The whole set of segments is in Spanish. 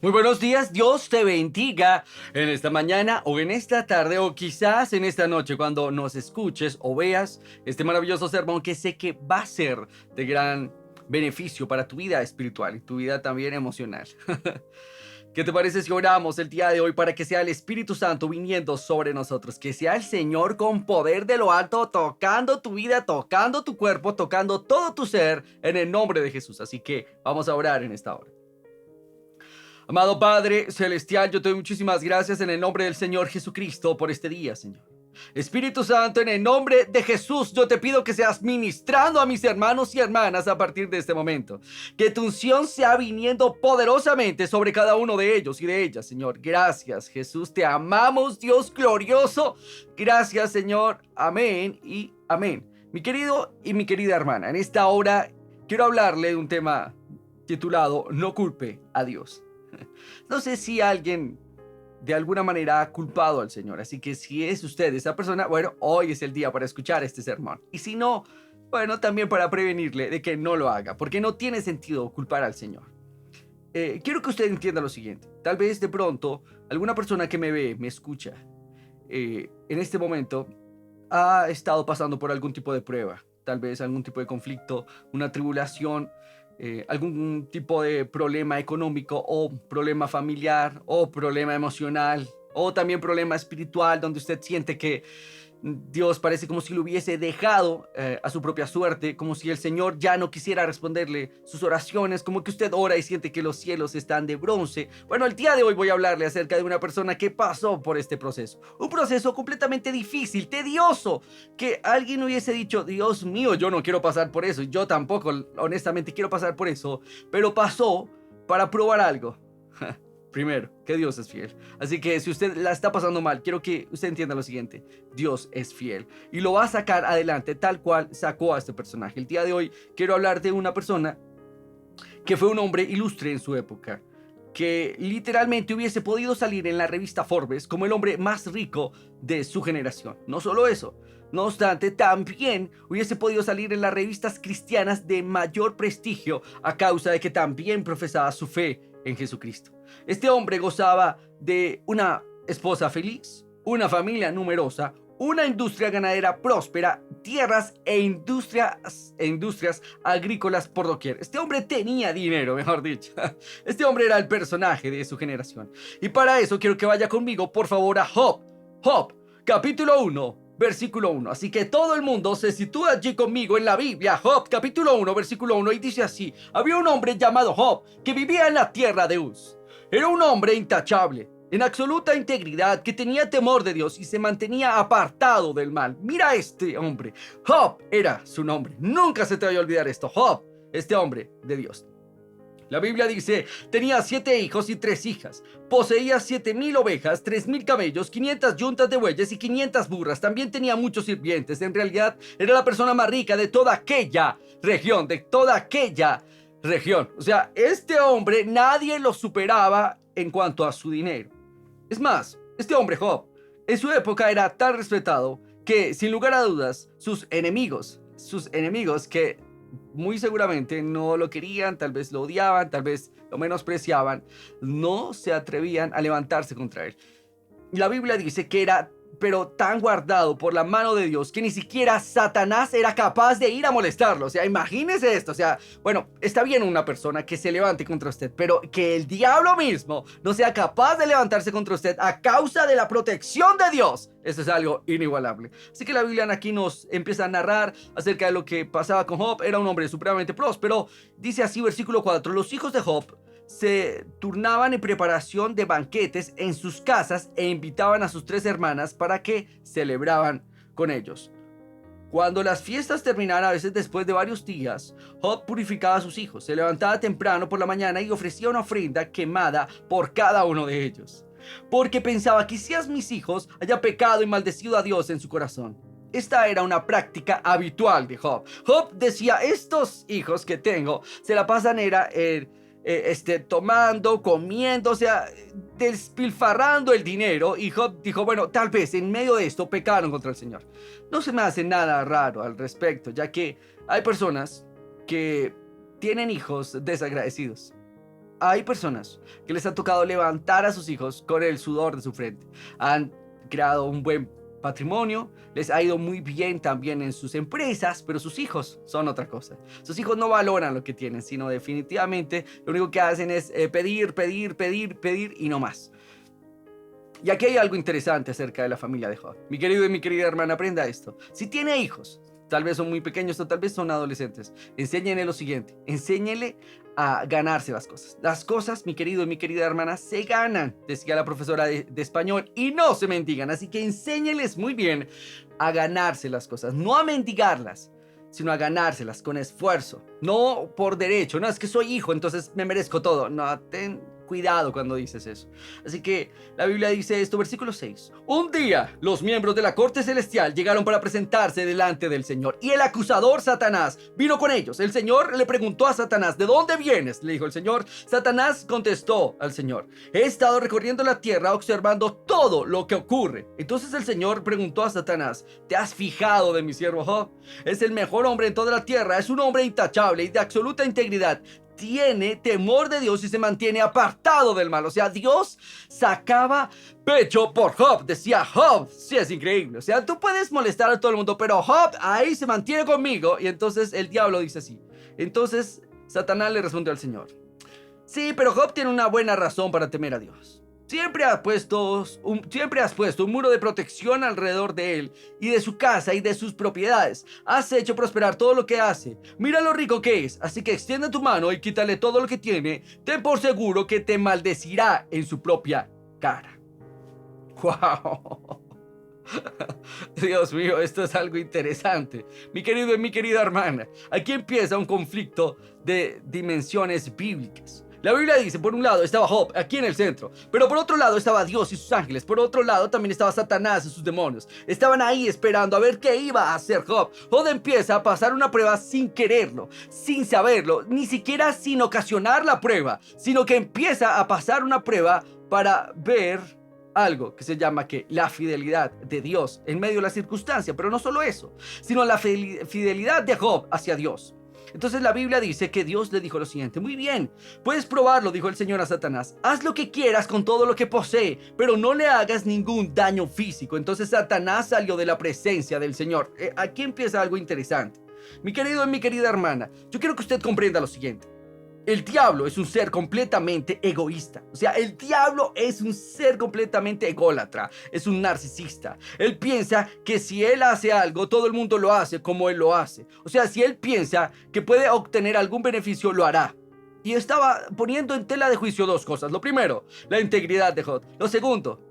Muy buenos días, Dios te bendiga en esta mañana o en esta tarde o quizás en esta noche cuando nos escuches o veas este maravilloso sermón que sé que va a ser de gran beneficio para tu vida espiritual y tu vida también emocional. ¿Qué te parece si oramos el día de hoy para que sea el Espíritu Santo viniendo sobre nosotros? Que sea el Señor con poder de lo alto tocando tu vida, tocando tu cuerpo, tocando todo tu ser en el nombre de Jesús. Así que vamos a orar en esta hora. Amado Padre Celestial, yo te doy muchísimas gracias en el nombre del Señor Jesucristo por este día, Señor. Espíritu Santo, en el nombre de Jesús, yo te pido que seas ministrando a mis hermanos y hermanas a partir de este momento. Que tu unción sea viniendo poderosamente sobre cada uno de ellos y de ellas, Señor. Gracias, Jesús, te amamos, Dios glorioso. Gracias, Señor. Amén y amén. Mi querido y mi querida hermana, en esta hora quiero hablarle de un tema titulado No culpe a Dios. No sé si alguien de alguna manera ha culpado al Señor, así que si es usted esa persona, bueno, hoy es el día para escuchar este sermón. Y si no, bueno, también para prevenirle de que no lo haga, porque no tiene sentido culpar al Señor. Quiero que usted entienda lo siguiente. Tal vez de pronto alguna persona que me ve, me escucha, en este momento ha estado pasando por algún tipo de prueba, tal vez algún tipo de conflicto, una tribulación, algún tipo de problema económico o problema familiar o problema emocional o también problema espiritual donde usted siente que Dios parece como si lo hubiese dejado a su propia suerte, como si el Señor ya no quisiera responderle sus oraciones, como que usted ora y siente que los cielos están de bronce. Bueno, el día de hoy voy a hablarle acerca de una persona que pasó por este proceso. Un proceso completamente difícil, tedioso, que alguien hubiese dicho, Dios mío, yo no quiero pasar por eso. Yo tampoco, honestamente, quiero pasar por eso, pero pasó para probar algo. Primero, que Dios es fiel. Así que si usted la está pasando mal, quiero que usted entienda lo siguiente. Dios es fiel y lo va a sacar adelante tal cual sacó a este personaje. El día de hoy quiero hablar de una persona que fue un hombre ilustre en su época, que literalmente hubiese podido salir en la revista Forbes como el hombre más rico de su generación. No solo eso, no obstante, también hubiese podido salir en las revistas cristianas de mayor prestigio a causa de que también profesaba su fe en Jesucristo. Este hombre gozaba de una esposa feliz, una familia numerosa, una industria ganadera próspera, tierras e industrias agrícolas por doquier. Este hombre tenía dinero, mejor dicho. Este hombre era el personaje de su generación. Y para eso quiero que vaya conmigo, por favor, a Job. Job, capítulo 1. Versículo 1. Así que todo el mundo se sitúa allí conmigo en la Biblia. Job, capítulo 1, versículo 1. Y dice así: había un hombre llamado Job que vivía en la tierra de Uz. Era un hombre intachable, en absoluta integridad, que tenía temor de Dios y se mantenía apartado del mal. Mira a este hombre. Job era su nombre. Nunca se te vaya a olvidar esto. Job, este hombre de Dios. La Biblia dice, tenía 7 hijos y 3 hijas. Poseía 7,000 ovejas, 3,000 camellos, 500 yuntas de bueyes y 500 burras. También tenía muchos sirvientes. En realidad, era la persona más rica de toda aquella región, O sea, este hombre nadie lo superaba en cuanto a su dinero. Es más, este hombre Job, en su época era tan respetado que, sin lugar a dudas, sus enemigos que muy seguramente no lo querían, tal vez lo odiaban, tal vez lo menospreciaban, no se atrevían a levantarse contra él. La Biblia dice que era pero tan guardado por la mano de Dios que ni siquiera Satanás era capaz de ir a molestarlo. O sea, imagínese esto. O sea, bueno, está bien una persona que se levante contra usted, pero que el diablo mismo no sea capaz de levantarse contra usted a causa de la protección de Dios. Eso es algo inigualable. Así que la Biblia aquí nos empieza a narrar acerca de lo que pasaba con Job. Era un hombre supremamente próspero. Dice así, versículo 4, los hijos de Job se turnaban en preparación de banquetes en sus casas e invitaban a sus 3 hermanas para que celebraban con ellos. Cuando las fiestas terminaran, a veces después de varios días, Job purificaba a sus hijos, se levantaba temprano por la mañana y ofrecía una ofrenda quemada por cada uno de ellos, porque pensaba, quizás mis hijos hayan pecado y maldecido a Dios en su corazón. Esta era una práctica habitual de Job. Job decía, estos hijos que tengo se la pasan tomando, comiendo, o sea, despilfarrando el dinero. Y Job dijo, bueno, tal vez en medio de esto pecaron contra el Señor. No se me hace nada raro al respecto, ya que hay personas que tienen hijos desagradecidos. hay personas que les ha tocado levantar a sus hijos con el sudor de su frente. Han creado un buen patrimonio, les ha ido muy bien también en sus empresas, pero sus hijos son otra cosa. Sus hijos no valoran lo que tienen, sino definitivamente lo único que hacen es pedir, pedir, pedir, pedir y no más. Y aquí hay algo interesante acerca de la familia de Job. Mi querido y mi querida hermana, aprenda esto. Si tiene hijos, tal vez son muy pequeños o tal vez son adolescentes, enséñenle lo siguiente: enséñenle a ganarse las cosas. Las cosas, mi querido y mi querida hermana, se ganan, decía la profesora de español, y no se mendigan. Así que enséñenles muy bien a ganarse las cosas, no a mendigarlas, sino a ganárselas con esfuerzo, no por derecho. No, es que soy hijo, entonces me merezco todo. No, ten cuidado cuando dices eso. Así que la Biblia dice esto, versículo 6. Un día los miembros de la corte celestial llegaron para presentarse delante del Señor, y el acusador Satanás vino con ellos. El Señor le preguntó a Satanás: ¿de dónde vienes?, le dijo el Señor. Satanás contestó al Señor: he estado recorriendo la tierra observando todo lo que ocurre. Entonces el Señor preguntó a Satanás: ¿te has fijado de mi siervo Job? Es el mejor hombre en toda la tierra, es un hombre intachable y de absoluta integridad. Tiene temor de Dios y se mantiene apartado del mal. O sea, Dios sacaba pecho por Job. Decía: Job, sí, es increíble. O sea, tú puedes molestar a todo el mundo, pero Job ahí se mantiene conmigo. Y entonces el diablo dice así. Entonces Satanás le respondió al Señor: sí, pero Job tiene una buena razón para temer a Dios. Siempre has puesto un muro de protección alrededor de él y de su casa y de sus propiedades. Has hecho prosperar todo lo que hace. Mira lo rico que es. Así que extiende tu mano y quítale todo lo que tiene. Ten por seguro que te maldecirá en su propia cara. ¡Wow! Dios mío, esto es algo interesante. Mi querido y mi querida hermana, aquí empieza un conflicto de dimensiones bíblicas. La Biblia dice: por un lado estaba Job, aquí en el centro, pero por otro lado estaba Dios y sus ángeles. Por otro lado también estaba Satanás y sus demonios. Estaban ahí esperando a ver qué iba a hacer Job. Job empieza a pasar una prueba sin quererlo, sin saberlo, ni siquiera sin ocasionar la prueba, sino que empieza a pasar una prueba para ver algo que se llama que la fidelidad de Dios en medio de la circunstancia. Pero no solo eso, sino la fidelidad de Job hacia Dios. Entonces la Biblia dice que Dios le dijo lo siguiente: muy bien, puedes probarlo, dijo el Señor a Satanás. Haz lo que quieras con todo lo que posee, pero no le hagas ningún daño físico. Entonces Satanás salió de la presencia del Señor. Aquí empieza algo interesante. Mi querido y mi querida hermana, yo quiero que usted comprenda lo siguiente. El diablo es un ser completamente egoísta. O sea, el diablo es un ser completamente ególatra. Es un narcisista. Él piensa que si él hace algo, todo el mundo lo hace como él lo hace. O sea, si él piensa que puede obtener algún beneficio, lo hará. Y estaba poniendo en tela de juicio dos cosas. Lo primero, la integridad de Job. Lo segundo,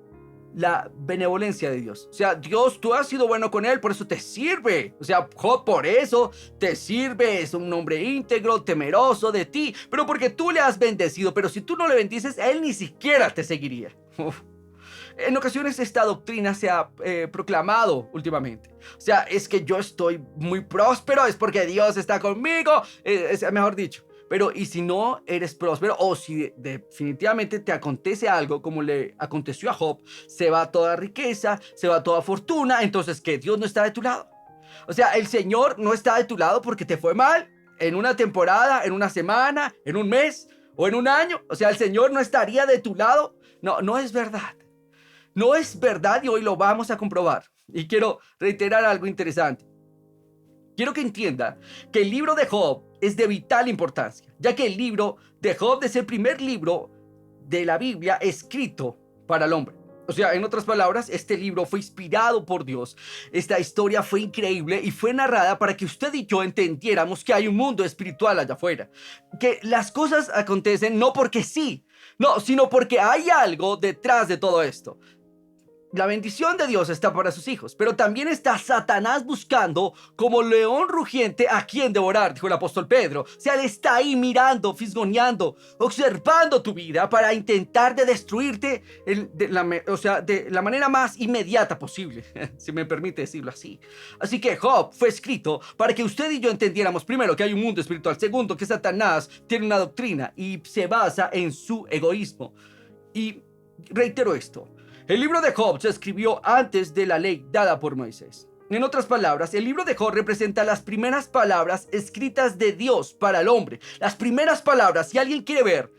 la benevolencia de Dios. O sea, Dios, tú has sido bueno con él, por eso te sirve. O sea, Job por eso te sirve, es un hombre íntegro, temeroso de ti, pero porque tú le has bendecido. Pero si tú no le bendices, él ni siquiera te seguiría. Uf. En ocasiones esta doctrina se ha proclamado últimamente. O sea, es que yo estoy muy próspero, es porque Dios está conmigo, mejor dicho. Pero ¿y si no eres próspero? O si definitivamente te acontece algo como le aconteció a Job, se va toda riqueza, se va toda fortuna, entonces ¿qué? ¿Dios no está de tu lado? O sea, el Señor no está de tu lado porque te fue mal en una temporada, en una semana, en un mes o en un año. O sea, el Señor no estaría de tu lado. No, no es verdad. No es verdad, y hoy lo vamos a comprobar. Y quiero reiterar algo interesante. Quiero que entienda que el libro de Job es de vital importancia, ya que el libro de Job es el primer libro de la Biblia escrito para el hombre. O sea, en otras palabras, este libro fue inspirado por Dios. Esta historia fue increíble y fue narrada para que usted y yo entendiéramos que hay un mundo espiritual allá afuera. Que las cosas acontecen no porque sí, no, sino porque hay algo detrás de todo esto. La bendición de Dios está para sus hijos, pero también está Satanás buscando como león rugiente a quien devorar, dijo el apóstol Pedro. O sea, él está ahí mirando, fisgoneando, observando tu vida para intentar de destruirte de la manera más inmediata posible, si me permite decirlo así. Así que Job fue escrito para que usted y yo entendiéramos, primero, que hay un mundo espiritual; segundo, que Satanás tiene una doctrina y se basa en su egoísmo. Y reitero esto: el libro de Job se escribió antes de la ley dada por Moisés. En otras palabras, el libro de Job representa las primeras palabras escritas de Dios para el hombre. Las primeras palabras. Si alguien quiere ver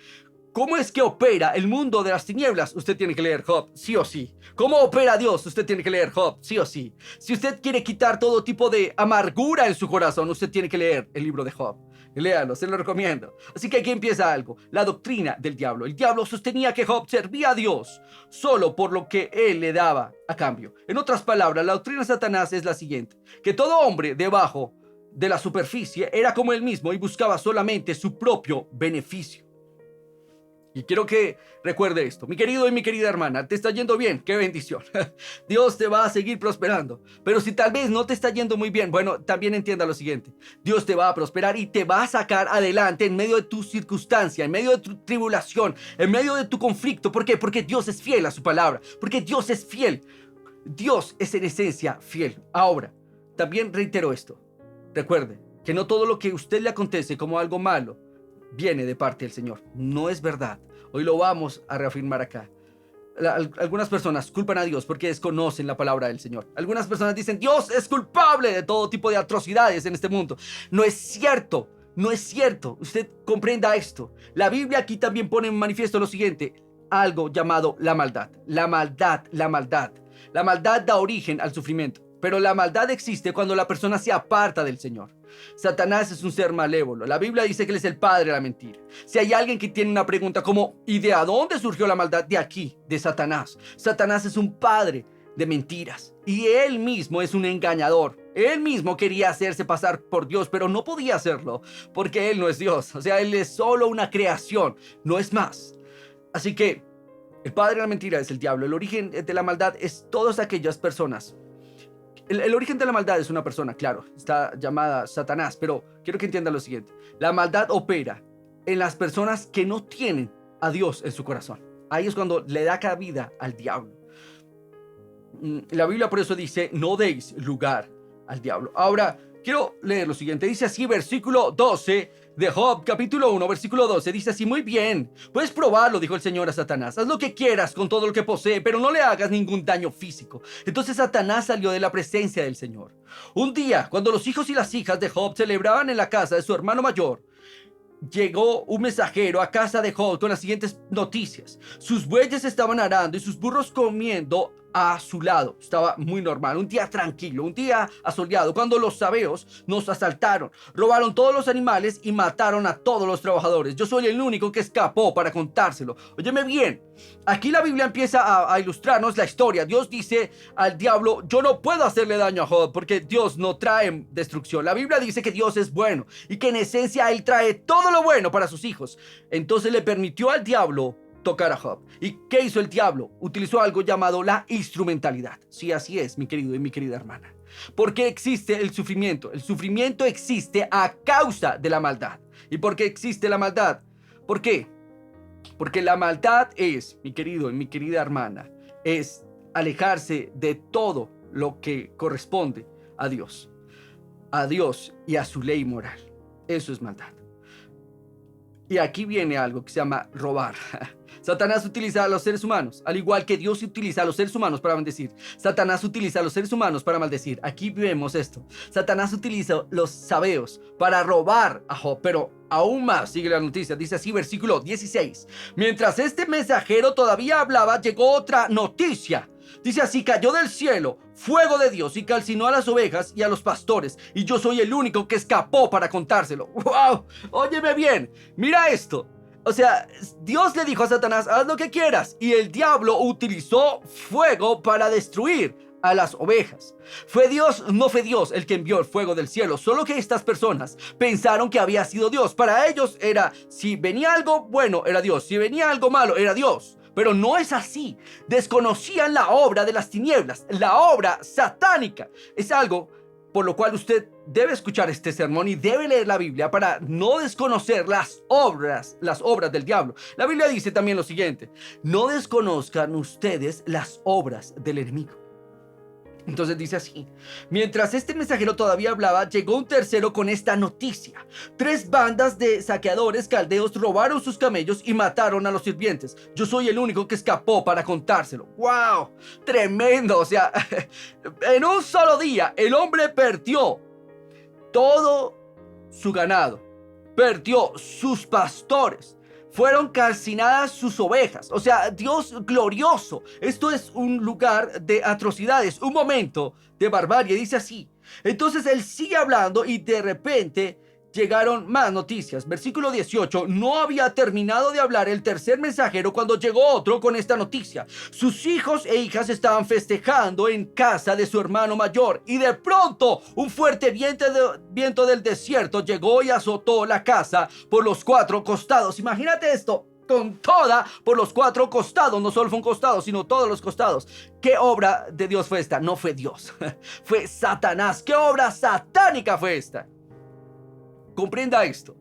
¿Cómo es que opera el mundo de las tinieblas? Usted tiene que leer Job, sí o sí. ¿Cómo opera Dios? Usted tiene que leer Job, sí o sí. Si usted quiere quitar todo tipo de amargura en su corazón, usted tiene que leer el libro de Job. Léalo, se lo recomiendo. Así que aquí empieza algo, la doctrina del diablo. El diablo sostenía que Job servía a Dios solo por lo que él le daba a cambio. En otras palabras, la doctrina de Satanás es la siguiente, que todo hombre debajo de la superficie era como él mismo y buscaba solamente su propio beneficio. Y quiero que recuerde esto, mi querido y mi querida hermana, te está yendo bien, qué bendición. Dios te va a seguir prosperando. Pero si tal vez no te está yendo muy bien, bueno, también entienda lo siguiente. Dios te va a prosperar y te va a sacar adelante en medio de tu circunstancia, en medio de tu tribulación, en medio de tu conflicto. ¿Por qué? Porque Dios es fiel a su palabra, porque Dios es fiel. Dios es en esencia fiel. Ahora, también reitero esto. Recuerde que no todo lo que a usted le acontece como algo malo viene de parte del Señor. No es verdad. Hoy lo vamos a reafirmar acá. Algunas personas culpan a Dios porque desconocen la palabra del Señor. Algunas personas dicen, Dios es culpable de todo tipo de atrocidades en este mundo. No es cierto. No es cierto. Usted comprenda esto. La Biblia aquí también pone en manifiesto lo siguiente. Algo llamado la maldad. La maldad, la maldad. La maldad da origen al sufrimiento. Pero la maldad existe cuando la persona se aparta del Señor. Satanás es un ser malévolo. La Biblia dice que él es el padre de la mentira. Si hay alguien que tiene una pregunta como ¿y de dónde surgió la maldad? De aquí, de Satanás. Satanás es un padre de mentiras y él mismo es un engañador. Él mismo quería hacerse pasar por Dios, pero no podía hacerlo porque él no es Dios. O sea, él es solo una creación, no es más. Así que el padre de la mentira es el diablo. El origen de la maldad es todas aquellas personas. El origen de la maldad es una persona, claro, está llamada Satanás, pero quiero que entienda lo siguiente. La maldad opera en las personas que no tienen a Dios en su corazón. Ahí es cuando le da cabida al diablo. La Biblia por eso dice, no deis lugar al diablo. Ahora, quiero leer lo siguiente. Dice así, versículo 12 de Job, capítulo 1, versículo 12. Dice así, muy bien, puedes probarlo, dijo el Señor a Satanás. Haz lo que quieras con todo lo que posee, pero no le hagas ningún daño físico. Entonces Satanás salió de la presencia del Señor. Un día, cuando los hijos y las hijas de Job celebraban en la casa de su hermano mayor, llegó un mensajero a casa de Job con las siguientes noticias. Sus bueyes estaban arando y sus burros comiendo a su lado. Estaba muy normal, un día tranquilo, un día asoleado, cuando los sabeos nos asaltaron, robaron todos los animales y mataron a todos los trabajadores. Yo soy el único que escapó para contárselo. Óyeme bien, aquí la Biblia empieza a ilustrarnos la historia. Dios dice al diablo, yo no puedo hacerle daño a Job porque Dios no trae destrucción. La Biblia dice que Dios es bueno y que en esencia Él trae todo lo bueno para sus hijos. Entonces le permitió al diablo tocar a Job. ¿Y qué hizo el diablo? Utilizó algo llamado la instrumentalidad. Sí, así es, mi querido y mi querida hermana. ¿Por qué existe el sufrimiento? El sufrimiento existe a causa de la maldad. ¿Y por qué existe la maldad? ¿Por qué? Porque la maldad es, mi querido y mi querida hermana, es alejarse de todo lo que corresponde a Dios y a su ley moral. Eso es maldad. Y aquí viene algo que se llama robar. Satanás utiliza a los seres humanos, al igual que Dios utiliza a los seres humanos para bendecir. Satanás utiliza a los seres humanos para maldecir. Aquí vemos esto. Satanás utiliza los sabeos para robar a Job, pero aún más, sigue la noticia, dice así, versículo 16. Mientras este mensajero todavía hablaba, llegó otra noticia. Dice así, cayó del cielo fuego de Dios y calcinó a las ovejas y a los pastores, y yo soy el único que escapó para contárselo. ¡Wow! Óyeme bien, mira esto. O sea, Dios le dijo a Satanás, haz lo que quieras, y el diablo utilizó fuego para destruir a las ovejas. No fue Dios el que envió el fuego del cielo, solo que estas personas pensaron que había sido Dios. Para ellos era, si venía algo bueno, era Dios, si venía algo malo, era Dios. Pero no es así. Desconocían la obra de las tinieblas, la obra satánica. Es algo por lo cual usted debe escuchar este sermón y debe leer la Biblia para no desconocer las obras del diablo. La Biblia dice también lo siguiente: no desconozcan ustedes las obras del enemigo. Entonces dice así: mientras este mensajero todavía hablaba, llegó un tercero con esta noticia. 3 bandas de saqueadores caldeos robaron sus camellos y mataron a los sirvientes. Yo soy el único que escapó para contárselo. ¡Wow! Tremendo. O sea, en un solo día el hombre perdió todo su ganado, perdió sus pastores, fueron calcinadas sus ovejas. O sea, Dios glorioso. Esto es un lugar de atrocidades, un momento de barbarie. Dice así. Entonces él sigue hablando y de repente llegaron más noticias. Versículo 18. No había terminado de hablar el tercer mensajero cuando llegó otro con esta noticia. Sus hijos e hijas estaban festejando en casa de su hermano mayor. Y de pronto un fuerte viento del desierto llegó y azotó la casa por los cuatro costados. Imagínate esto. Con toda por los cuatro costados. No solo fue un costado, sino todos los costados. ¿Qué obra de Dios fue esta? No fue Dios. Fue Satanás. ¿Qué obra satánica fue esta? Comprenda esto.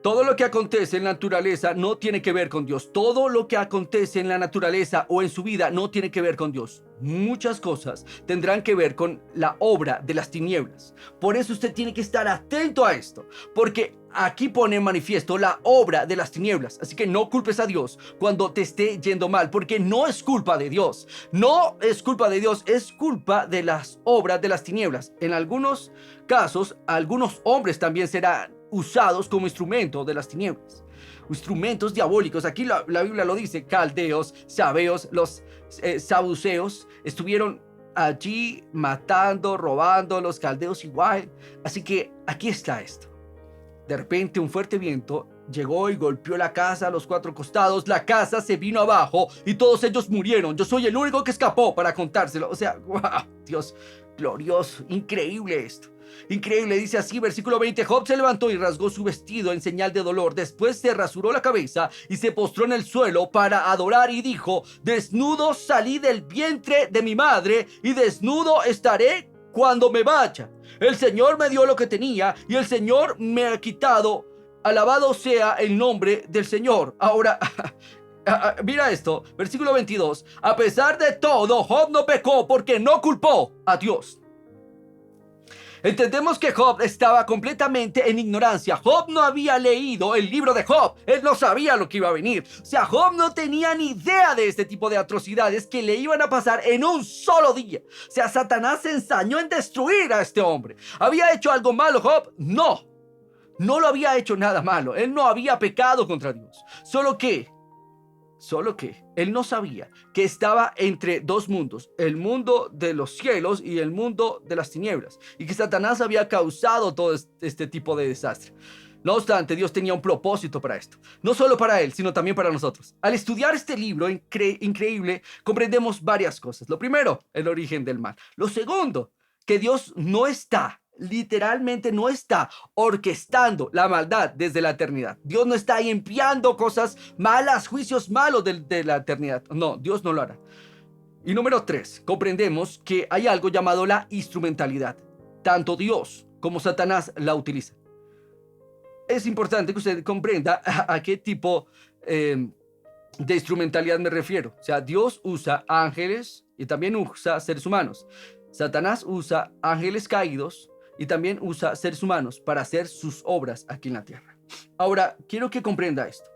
Todo lo que acontece en la naturaleza no tiene que ver con Dios. Todo lo que acontece en la naturaleza o en su vida no tiene que ver con Dios. Muchas cosas tendrán que ver con la obra de las tinieblas. Por eso usted tiene que estar atento a esto, porque aquí pone en manifiesto la obra de las tinieblas. Así que no culpes a Dios cuando te esté yendo mal, porque no es culpa de Dios. No es culpa de Dios, es culpa de las obras de las tinieblas. En algunos casos, algunos hombres también serán usados como instrumento de las tinieblas, instrumentos diabólicos. Aquí la Biblia lo dice. Caldeos, sabeos, los saduceos estuvieron allí matando, robando. Los caldeos igual. Así que aquí está esto. De repente un fuerte viento llegó y golpeó la casa a los cuatro costados. La casa se vino abajo y todos ellos murieron. Yo soy el único que escapó para contárselo. O sea, wow, Dios glorioso, increíble esto. Increíble, dice así, versículo 20. Job se levantó y rasgó su vestido en señal de dolor. Después se rasuró la cabeza y se postró en el suelo para adorar y dijo: desnudo salí del vientre de mi madre y desnudo estaré cuando me vaya. El Señor me dio lo que tenía y el Señor me ha quitado. Alabado sea el nombre del Señor. Ahora, mira esto, versículo 22. A pesar de todo, Job no pecó porque no culpó a Dios. Entendemos que Job estaba completamente en ignorancia. Job no había leído el libro de Job. Él no sabía lo que iba a venir. O sea, Job no tenía ni idea de este tipo de atrocidades que le iban a pasar en un solo día. O sea, Satanás se ensañó en destruir a este hombre. ¿Había hecho algo malo Job? No. No lo había hecho nada malo. Él no había pecado contra Dios. Solo que él no sabía que estaba entre dos mundos, el mundo de los cielos y el mundo de las tinieblas, y que Satanás había causado todo este tipo de desastre. No obstante, Dios tenía un propósito para esto, no solo para él, sino también para nosotros. Al estudiar este libro increíble, comprendemos varias cosas. Lo primero, el origen del mal. Lo segundo, que Dios literalmente no está orquestando la maldad desde la eternidad. Dios no está ahí enviando cosas malas, juicios malos de la eternidad. No, Dios no lo hará. Y número 3, comprendemos que hay algo llamado la instrumentalidad. Tanto Dios como Satanás la utilizan. Es importante que usted comprenda a qué tipo de instrumentalidad me refiero. O sea, Dios usa ángeles y también usa seres humanos. Satanás usa ángeles caídos y también usa seres humanos para hacer sus obras aquí en la tierra. Ahora, quiero que comprenda esto.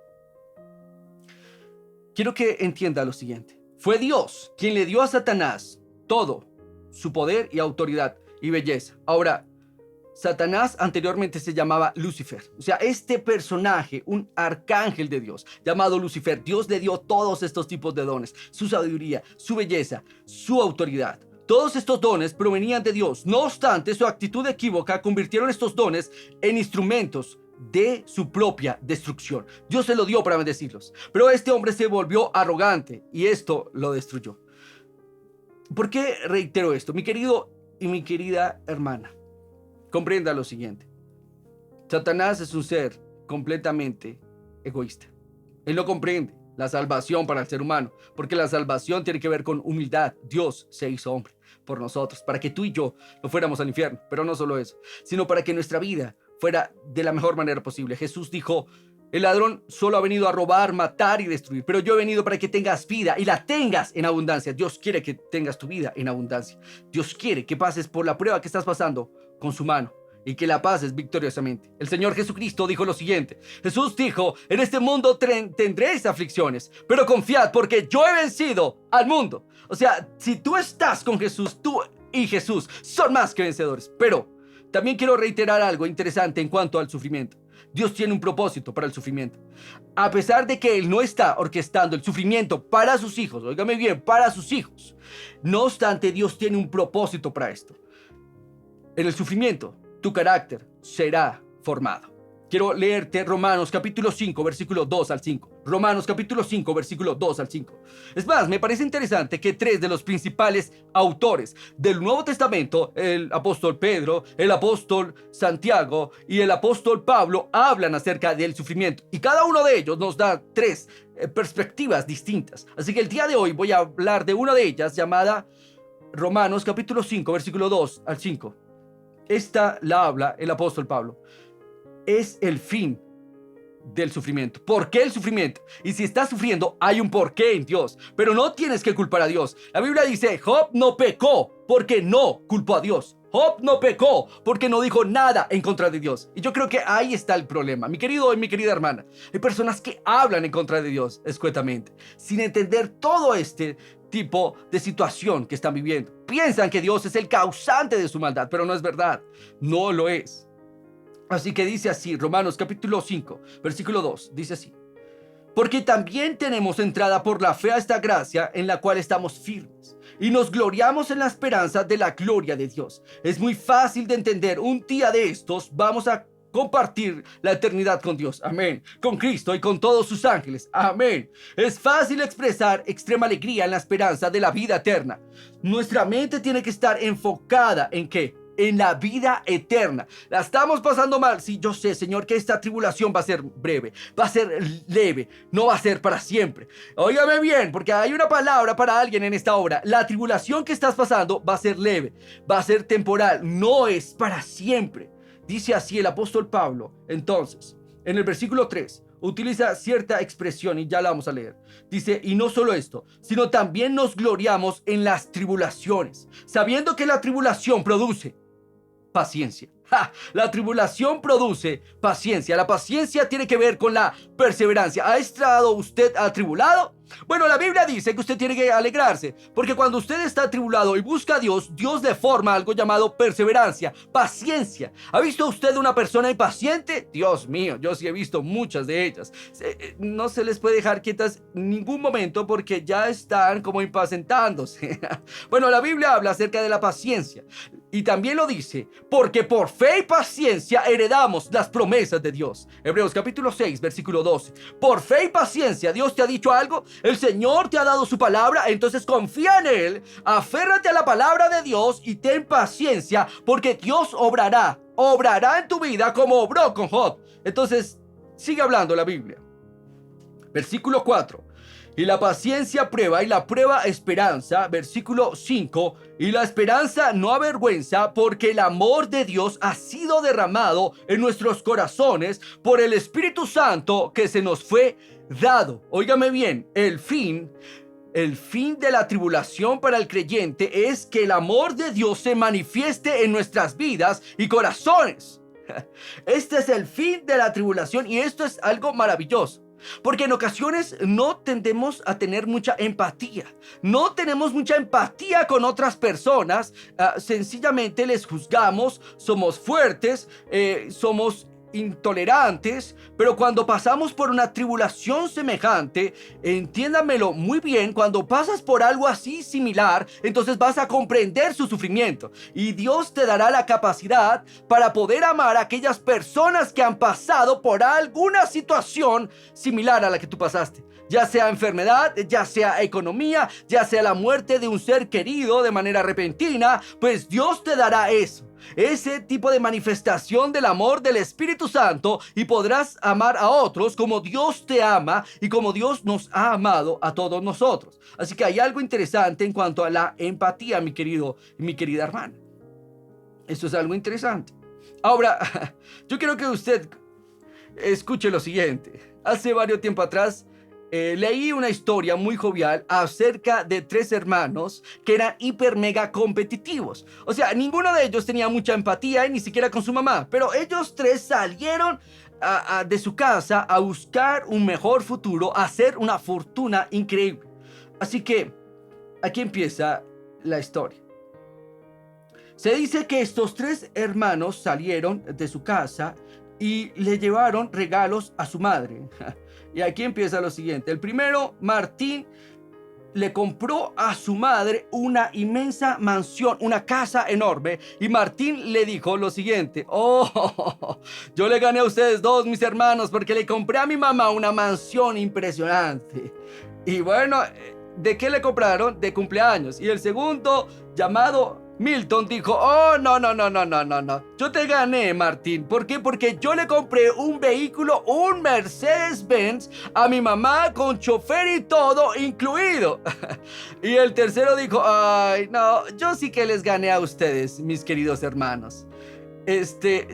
Quiero que entienda lo siguiente. Fue Dios quien le dio a Satanás todo su poder y autoridad y belleza. Ahora, Satanás anteriormente se llamaba Lucifer. O sea, este personaje, un arcángel de Dios llamado Lucifer, Dios le dio todos estos tipos de dones, su sabiduría, su belleza, su autoridad. Todos estos dones provenían de Dios. No obstante, su actitud equívoca convirtieron estos dones en instrumentos de su propia destrucción. Dios se lo dio para bendecirlos, pero este hombre se volvió arrogante y esto lo destruyó. ¿Por qué reitero esto? Mi querido y mi querida hermana, comprenda lo siguiente. Satanás es un ser completamente egoísta. Él no comprende la salvación para el ser humano, porque la salvación tiene que ver con humildad. Dios se hizo hombre por nosotros, para que tú y yo no fuéramos al infierno, pero no solo eso, sino para que nuestra vida fuera de la mejor manera posible. Jesús dijo: el ladrón solo ha venido a robar, matar y destruir, pero yo he venido para que tengas vida y la tengas en abundancia. Dios quiere que tengas tu vida en abundancia. Dios quiere que pases por la prueba que estás pasando con su mano y que la pases victoriosamente. El Señor Jesucristo dijo lo siguiente. Jesús dijo: en este mundo tendréis aflicciones, pero confiad porque yo he vencido al mundo. O sea, si tú estás con Jesús, tú y Jesús son más que vencedores. Pero también quiero reiterar algo interesante en cuanto al sufrimiento. Dios tiene un propósito para el sufrimiento. A pesar de que Él no está orquestando el sufrimiento para sus hijos, óigame bien, para sus hijos. No obstante, Dios tiene un propósito para esto. En el sufrimiento, tu carácter será formado. Quiero leerte Romanos capítulo 5, versículo 2 al 5. Romanos capítulo 5, versículo 2 al 5. Es más, me parece interesante que tres de los principales autores del Nuevo Testamento, el apóstol Pedro, el apóstol Santiago y el apóstol Pablo, hablan acerca del sufrimiento. Y cada uno de ellos nos da tres perspectivas distintas. Así que el día de hoy voy a hablar de una de ellas llamada Romanos capítulo 5, versículo 2 al 5. Esta la habla el apóstol Pablo. Es el fin del sufrimiento. ¿Por qué el sufrimiento? Y si estás sufriendo, hay un porqué en Dios. Pero no tienes que culpar a Dios. La Biblia dice, Job no pecó porque no culpó a Dios. Job no pecó porque no dijo nada en contra de Dios. Y yo creo que ahí está el problema. Mi querido y mi querida hermana, hay personas que hablan en contra de Dios escuetamente, sin entender todo este tipo de situación que están viviendo. Piensan que Dios es el causante de su maldad, pero no es verdad. No lo es. Así que dice así, Romanos capítulo 5, versículo 2, dice así. Porque también tenemos entrada por la fe a esta gracia en la cual estamos firmes y nos gloriamos en la esperanza de la gloria de Dios. Es muy fácil de entender, un día de estos vamos a compartir la eternidad con Dios, amén, con Cristo y con todos sus ángeles, amén. Es fácil expresar extrema alegría en la esperanza de la vida eterna. Nuestra mente tiene que estar enfocada ¿en qué? En la vida eterna. La estamos pasando mal. Sí, yo sé, Señor, que esta tribulación va a ser breve, va a ser leve, no va a ser para siempre. Óigame bien, porque hay una palabra para alguien en esta obra. La tribulación que estás pasando va a ser leve, va a ser temporal, no es para siempre. Dice así el apóstol Pablo. Entonces, en el versículo 3, utiliza cierta expresión y ya la vamos a leer. Dice, y no solo esto, sino también nos gloriamos en las tribulaciones, sabiendo que la tribulación produce paciencia. La tribulación produce paciencia. La paciencia tiene que ver con la perseverancia. ¿Ha estado usted atribulado? Bueno, la Biblia dice que usted tiene que alegrarse, porque cuando usted está atribulado y busca a Dios, Dios le forma algo llamado perseverancia, paciencia. ¿Ha visto usted una persona impaciente? Dios mío, yo sí he visto muchas de ellas. No se les puede dejar quietas ningún momento porque ya están como impacientándose. Bueno, la Biblia habla acerca de la paciencia y también lo dice, porque por fe y paciencia heredamos las promesas de Dios. Hebreos capítulo 6, versículo 12. Por fe y paciencia, ¿Dios te ha dicho algo? El Señor te ha dado su palabra, entonces confía en Él, aférrate a la palabra de Dios y ten paciencia, porque Dios obrará en tu vida como obró con Job. Entonces, sigue hablando la Biblia. Versículo 4. Y la paciencia prueba y la prueba esperanza. Versículo 5. Y la esperanza no avergüenza, porque el amor de Dios ha sido derramado en nuestros corazones por el Espíritu Santo que se nos fue dado. Óigame bien, el fin de la tribulación para el creyente es que el amor de Dios se manifieste en nuestras vidas y corazones. Este es el fin de la tribulación y esto es algo maravilloso. Porque en ocasiones no tendemos a tener mucha empatía. No tenemos mucha empatía con otras personas. Sencillamente les juzgamos, somos fuertes, somos intolerantes, pero cuando pasamos por una tribulación semejante, entiéndamelo muy bien, cuando pasas por algo así similar, entonces vas a comprender su sufrimiento y Dios te dará la capacidad para poder amar a aquellas personas que han pasado por alguna situación similar a la que tú pasaste. Ya sea enfermedad, ya sea economía, ya sea la muerte de un ser querido de manera repentina, pues Dios te dará eso. Ese tipo de manifestación del amor del Espíritu Santo y podrás amar a otros como Dios te ama y como Dios nos ha amado a todos nosotros. Así que hay algo interesante en cuanto a la empatía, mi querido y mi querida hermana. Esto es algo interesante. Ahora, yo quiero que usted escuche lo siguiente. Hace varios tiempo atrás leí una historia muy jovial acerca de tres hermanos que eran hiper mega competitivos. O sea, ninguno de ellos tenía mucha empatía y ni siquiera con su mamá, pero ellos tres salieron de su casa a buscar un mejor futuro, a hacer una fortuna increíble. Así que aquí empieza la historia. Se dice que estos tres hermanos salieron de su casa y le llevaron regalos a su madre. Y aquí empieza lo siguiente. El primero, Martín le compró a su madre una inmensa mansión, una casa enorme, y Martín le dijo lo siguiente: oh, yo le gané a ustedes dos, mis hermanos, porque le compré a mi mamá una mansión impresionante. Y bueno, ¿de qué le compraron? De cumpleaños. Y el segundo, llamado Milton, dijo: oh, no, no, no, no, no, no, no. Yo te gané, Martín. ¿Por qué? Porque yo le compré un vehículo, un Mercedes-Benz, a mi mamá con chofer y todo incluido. Y el tercero dijo: ay, no, yo sí que les gané a ustedes, mis queridos hermanos.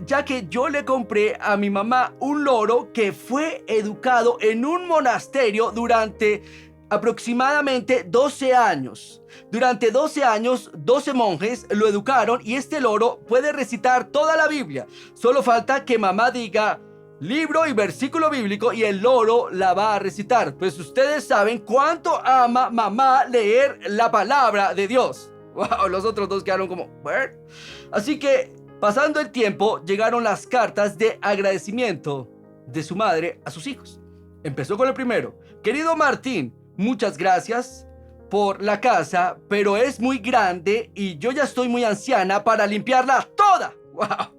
Ya que yo le compré a mi mamá un loro que fue educado en un monasterio durante aproximadamente 12 años. Durante 12 años, 12 monjes lo educaron y este loro puede recitar toda la Biblia. Solo falta que mamá diga libro y versículo bíblico y el loro la va a recitar. Pues ustedes saben cuánto ama mamá leer la palabra de Dios. Wow, los otros dos quedaron como, ¿what? Así que, pasando el tiempo, llegaron las cartas de agradecimiento de su madre a sus hijos. Empezó con el primero: querido Martín, muchas gracias por la casa, pero es muy grande y yo ya estoy muy anciana para limpiarla toda. ¡Wow!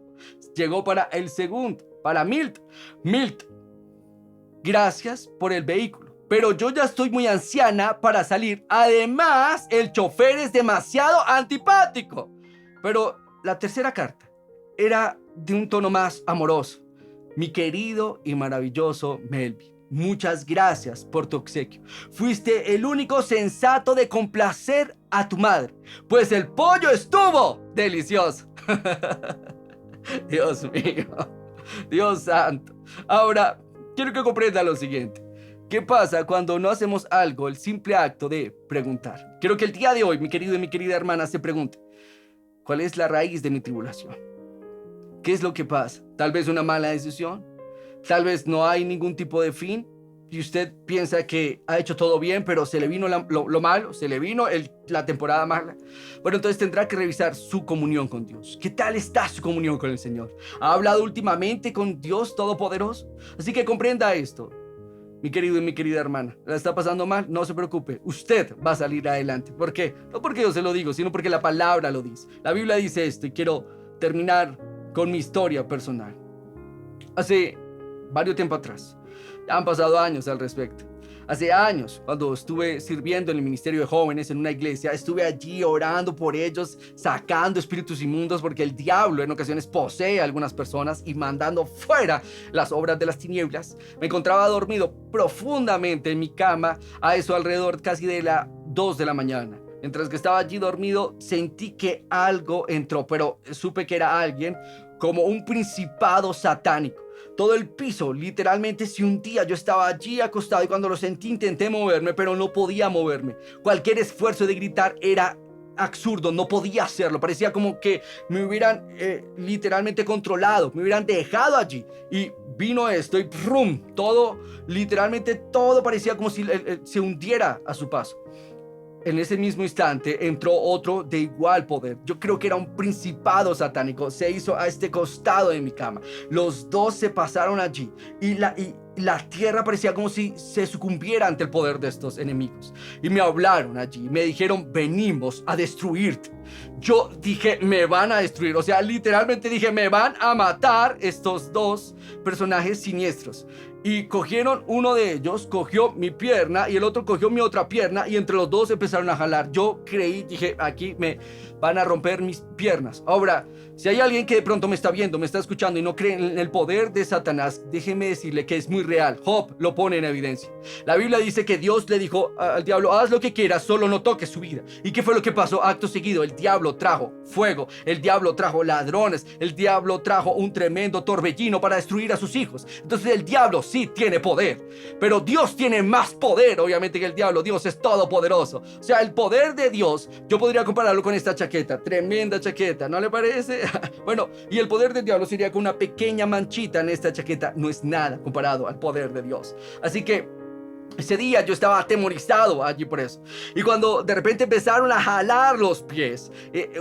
Llegó para el segundo, para Milt. Milt, gracias por el vehículo, pero yo ya estoy muy anciana para salir. Además, el chofer es demasiado antipático. Pero la tercera carta era de un tono más amoroso. Mi querido y maravilloso Melvin, muchas gracias por tu obsequio. Fuiste el único sensato de complacer a tu madre, pues el pollo estuvo delicioso. Dios mío, Dios santo. Ahora, quiero que comprenda lo siguiente. ¿Qué pasa cuando no hacemos algo, el simple acto de preguntar? Quiero que el día de hoy, mi querido y mi querida hermana, se pregunte: ¿cuál es la raíz de mi tribulación? ¿Qué es lo que pasa? Tal vez una mala decisión. Tal vez no hay ningún tipo de fin. Y usted piensa que ha hecho todo bien, pero se le vino lo malo, se le vino la temporada mala. Bueno, entonces tendrá que revisar su comunión con Dios. ¿Qué tal está su comunión con el Señor? ¿Ha hablado últimamente con Dios Todopoderoso? Así que comprenda esto. Mi querido y mi querida hermana, ¿la está pasando mal? No se preocupe, usted va a salir adelante. ¿Por qué? No porque yo se lo digo, sino porque la palabra lo dice. La Biblia dice esto y quiero terminar con mi historia personal. Hace varios tiempo atrás, ya han pasado años al respecto. Hace años, cuando estuve sirviendo en el ministerio de jóvenes en una iglesia, estuve allí orando por ellos, sacando espíritus inmundos, porque el diablo en ocasiones posee a algunas personas y mandando fuera las obras de las tinieblas. Me encontraba dormido profundamente en mi cama, a eso alrededor casi de las 2 de la mañana. Mientras que estaba allí dormido, sentí que algo entró, pero supe que era alguien, como un principado satánico. Todo el piso literalmente se hundía. Yo estaba allí acostado y cuando lo sentí intenté moverme, pero no podía moverme. Cualquier esfuerzo de gritar era absurdo, no podía hacerlo. Parecía como que me hubieran literalmente controlado, me hubieran dejado allí. Y vino esto y ¡prum! Todo, literalmente todo parecía como si se hundiera a su paso. En ese mismo instante entró otro de igual poder. Yo creo que era un principado satánico. Se hizo a este costado de mi cama. Los dos se pasaron allí y la tierra parecía como si se sucumbiera ante el poder de estos enemigos. Y me hablaron allí, me dijeron: venimos a destruirte. Yo dije: me van a destruir. O sea, literalmente dije: me van a matar estos dos personajes siniestros. Y cogieron, uno de ellos cogió mi pierna y el otro cogió mi otra pierna y entre los dos empezaron a jalar. Yo creí, dije: aquí me van a romper mis piernas. Ahora, si hay alguien que de pronto me está viendo, me está escuchando y no cree en el poder de Satanás, déjeme decirle que es muy real. Job lo pone en evidencia. La Biblia dice que Dios le dijo al diablo: haz lo que quieras, solo no toques su vida. ¿Y qué fue lo que pasó? Acto seguido, el diablo trajo fuego, el diablo trajo ladrones, el diablo trajo un tremendo torbellino para destruir a sus hijos. Entonces el diablo sí tiene poder, pero Dios tiene más poder, obviamente, que el diablo. Dios es todopoderoso. O sea, el poder de Dios, yo podría compararlo con esta chaqueta, tremenda chaqueta, ¿no le parece? Bueno, y el poder del diablo sería con una pequeña manchita en esta chaqueta. No es nada comparado al poder de Dios. Así que Ese día yo estaba atemorizado allí por eso. Y cuando de repente empezaron a jalar los pies,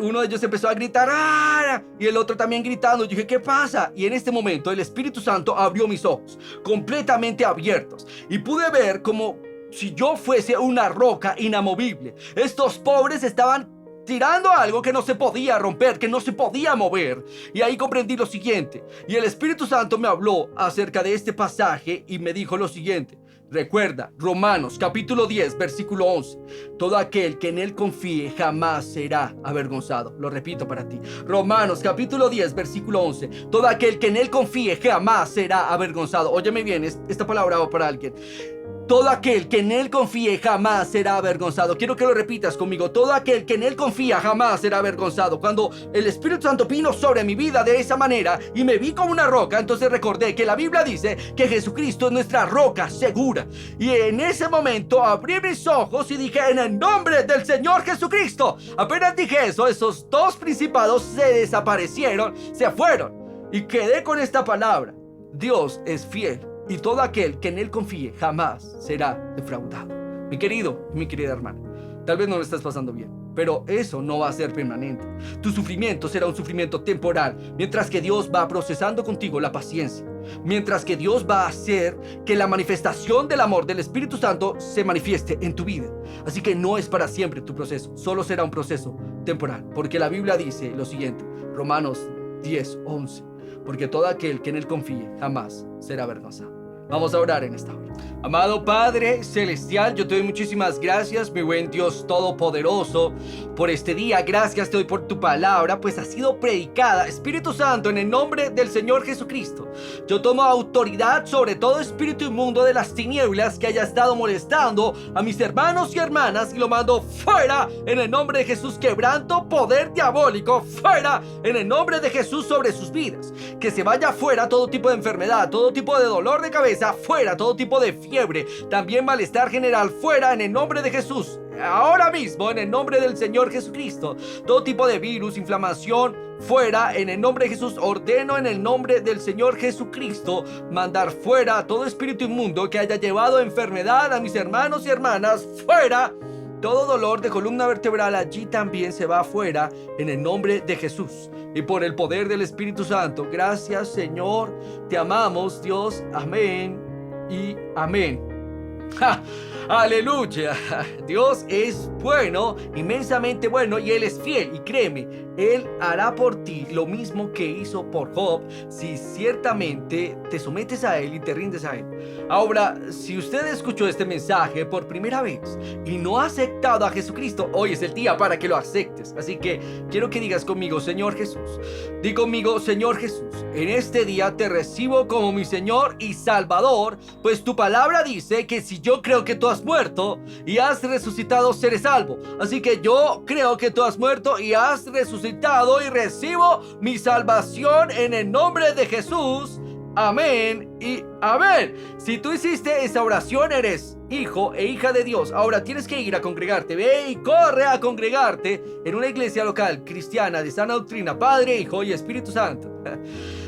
uno de ellos empezó a gritar ¡ah! Y el otro también gritando. Yo dije, ¿qué pasa? Y en este momento el Espíritu Santo abrió mis ojos, completamente abiertos. Y pude ver como si yo fuese una roca inamovible. Estos pobres estaban tirando algo que no se podía romper, que no se podía mover. Y ahí comprendí lo siguiente. Y el Espíritu Santo me habló acerca de este pasaje y me dijo lo siguiente. Recuerda, Romanos capítulo 10, versículo 11. Todo aquel que en él confíe jamás será avergonzado. Lo repito para ti. Romanos capítulo 10, versículo 11. Todo aquel que en él confíe jamás será avergonzado. Óyeme bien, esta palabra va para alguien. Todo aquel que en él confíe jamás será avergonzado. Quiero que lo repitas conmigo. Todo aquel que en él confía jamás será avergonzado. Cuando el Espíritu Santo vino sobre mi vida de esa manera y me vi como una roca, entonces recordé que la Biblia dice que Jesucristo es nuestra roca segura. Y en ese momento abrí mis ojos y dije, en el nombre del Señor Jesucristo. Apenas dije eso, esos dos principados se desaparecieron, se fueron. Y quedé con esta palabra. Dios es fiel. Y todo aquel que en él confíe jamás será defraudado. Mi querido y mi querida hermana, tal vez no lo estás pasando bien, pero eso no va a ser permanente. Tu sufrimiento será un sufrimiento temporal, mientras que Dios va procesando contigo la paciencia, mientras que Dios va a hacer que la manifestación del amor del Espíritu Santo se manifieste en tu vida. Así que no es para siempre tu proceso, solo será un proceso temporal, porque la Biblia dice lo siguiente, Romanos 10, 11, porque todo aquel que en él confíe jamás será avergonzado. Vamos a orar en esta hora. Amado Padre Celestial, yo te doy muchísimas gracias, mi buen Dios Todopoderoso, por este día. Gracias te doy por tu palabra, pues ha sido predicada. Espíritu Santo, en el nombre del Señor Jesucristo, yo tomo autoridad sobre todo espíritu inmundo de las tinieblas que haya estado molestando a mis hermanos y hermanas y lo mando fuera en el nombre de Jesús. Quebranto poder diabólico, fuera en el nombre de Jesús sobre sus vidas. Que se vaya fuera todo tipo de enfermedad, todo tipo de dolor de cabeza, fuera todo tipo de fiebre, también malestar general, fuera en el nombre de Jesús. Ahora mismo, en el nombre del Señor Jesucristo, todo tipo de virus, inflamación, fuera en el nombre de Jesús. Ordeno en el nombre del Señor Jesucristo mandar fuera todo espíritu inmundo que haya llevado enfermedad a mis hermanos y hermanas, fuera. Todo dolor de columna vertebral allí también se va afuera en el nombre de Jesús y por el poder del Espíritu Santo. Gracias, Señor, te amamos, Dios, amén y amén. ¡Ja! ¡Aleluya! Dios es bueno, inmensamente bueno, y Él es fiel. Y créeme, Él hará por ti lo mismo que hizo por Job, si ciertamente te sometes a Él y te rindes a Él. Ahora, si usted escuchó este mensaje por primera vez y no ha aceptado a Jesucristo, hoy es el día para que lo aceptes. Así que quiero que digas conmigo, Señor Jesús. Di conmigo, Señor Jesús, en este día te recibo como mi Señor y Salvador, pues tu palabra dice que si yo creo que tú has muerto y has resucitado, seré salvo. Así que yo creo que tú has muerto y has resucitado y recibo mi salvación en el nombre de Jesús. Amén y amén. Si tú hiciste esa oración, eres hijo e hija de Dios. Ahora tienes que ir a congregarte. Ve y corre a congregarte en una iglesia local cristiana de sana doctrina, Padre, Hijo y Espíritu Santo.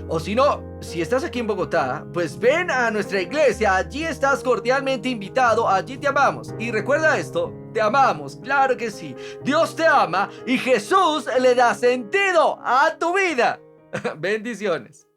O si no, si estás aquí en Bogotá, pues ven a nuestra iglesia. Allí estás cordialmente invitado. Allí te amamos. Y recuerda esto, te amamos, claro que sí. Dios te ama y Jesús le da sentido a tu vida. Bendiciones.